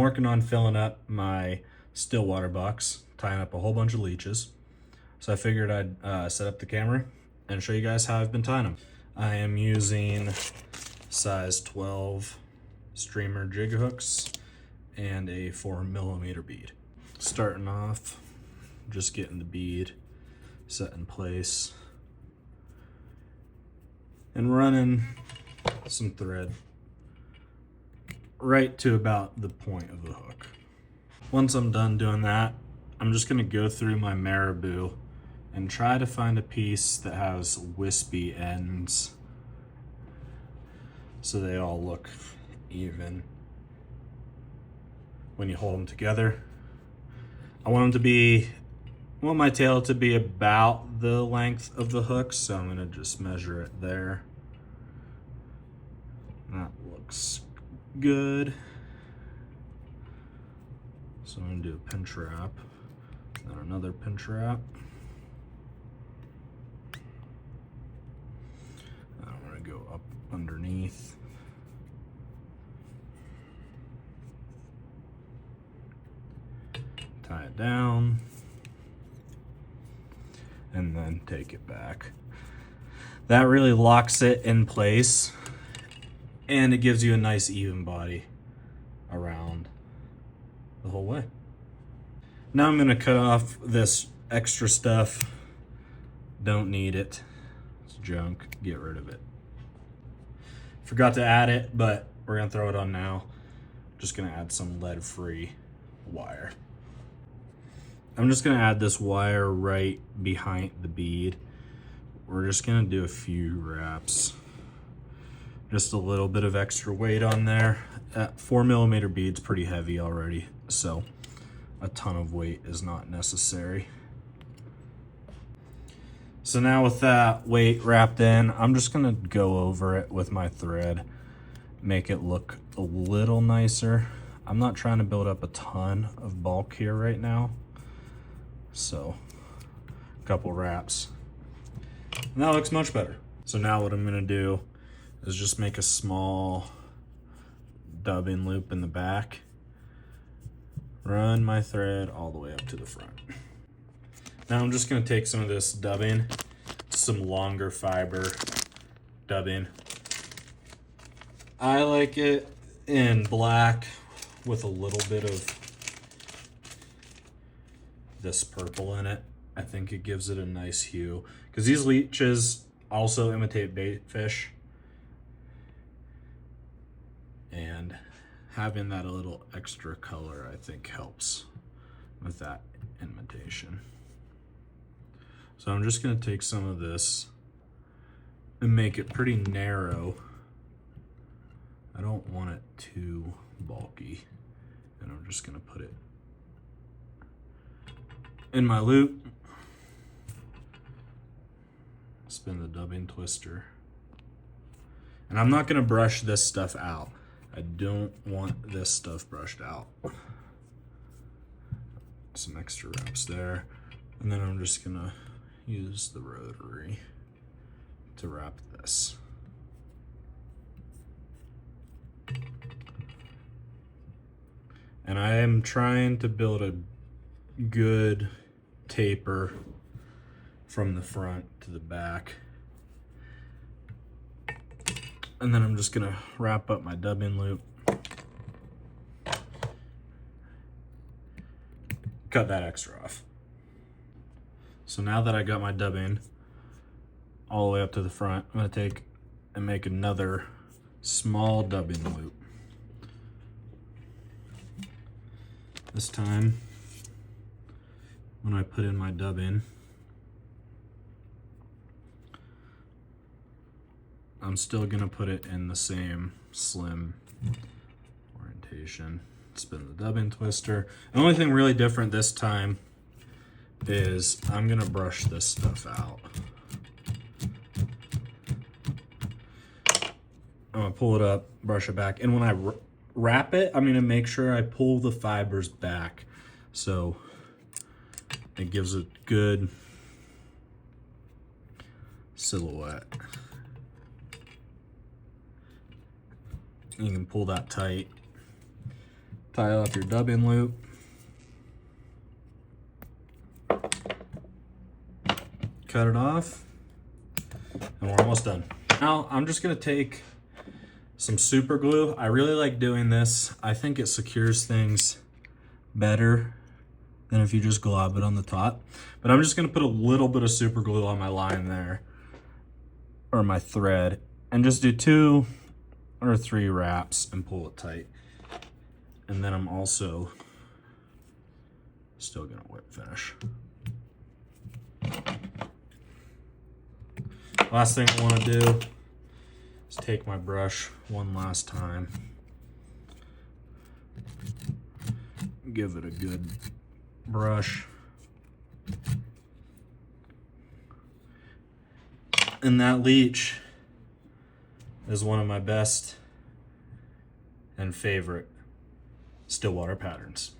working on filling up my still water box, tying up a whole bunch of leeches. So I figured I'd set up the camera and show you guys how I've been tying them. I am using size 12 streamer jig hooks and a 4mm bead. Starting off, just getting the bead set in place and running some thread right to about the point of the hook. Once I'm done doing that, I'm just gonna go through my marabou and try to find a piece that has wispy ends so they all look even when you hold them together. I want my tail to be about the length of the hook, so I'm gonna just measure it there. That looks good. So I'm gonna do a pinch wrap, then another pinch wrap. I'm gonna go up underneath. Tie it down, and then take it back. That really locks it in place, and it gives you a nice even body around the whole way. Now I'm gonna cut off this extra stuff. Don't need it. It's junk. Get rid of it. Forgot to add it, but we're gonna throw it on now. Just gonna add some lead-free wire. I'm just gonna add this wire right behind the bead. We're just gonna do a few wraps. Just a little bit of extra weight on there. 4mm bead's pretty heavy already, so a ton of weight is not necessary. So now with that weight wrapped in, I'm just gonna go over it with my thread, make it look a little nicer. I'm not trying to build up a ton of bulk here right now. So a couple wraps. And that looks much better. So now what I'm gonna do is just make a small dubbing loop in the back, run my thread all the way up to the front. Now I'm just gonna take some of this dubbing, some longer fiber dubbing. I like it in black with a little bit of this purple in it. I think it gives it a nice hue, because these leeches also imitate bait fish, and having that a little extra color I think helps with that imitation. So I'm just gonna take some of this and make it pretty narrow. I don't want it too bulky, and I'm just gonna put it in my loop, spin the dubbing twister, and I'm not gonna brush this stuff out. I don't want this stuff brushed out. Some extra wraps there, and then I'm just gonna use the rotary to wrap this. And I am trying to build a good taper from the front to the back. And then I'm just gonna wrap up my dubbing loop. Cut that extra off. So now that I got my dubbing all the way up to the front, I'm gonna take and make another small dubbing loop. This time, when I put in my dubbing, I'm still gonna put it in the same slim orientation. Spin the dubbing twister. The only thing really different this time is I'm gonna brush this stuff out. I'm gonna pull it up, brush it back, and when I wrap it, I'm gonna make sure I pull the fibers back so it gives a good silhouette. You can pull that tight Tie off your dubbing loop. Cut it off, and we're almost done. Now I'm just gonna take some super glue. I really like doing this. I think it secures things better than if you just glob it on the top. But I'm just gonna put a little bit of super glue on my line there, or my thread, and just do 2 or 3 wraps and pull it tight. And then I'm also still gonna whip finish. Last thing I want to do is take my brush one last time. Give it a good brush. And that leech is one of my best and favorite Stillwater patterns.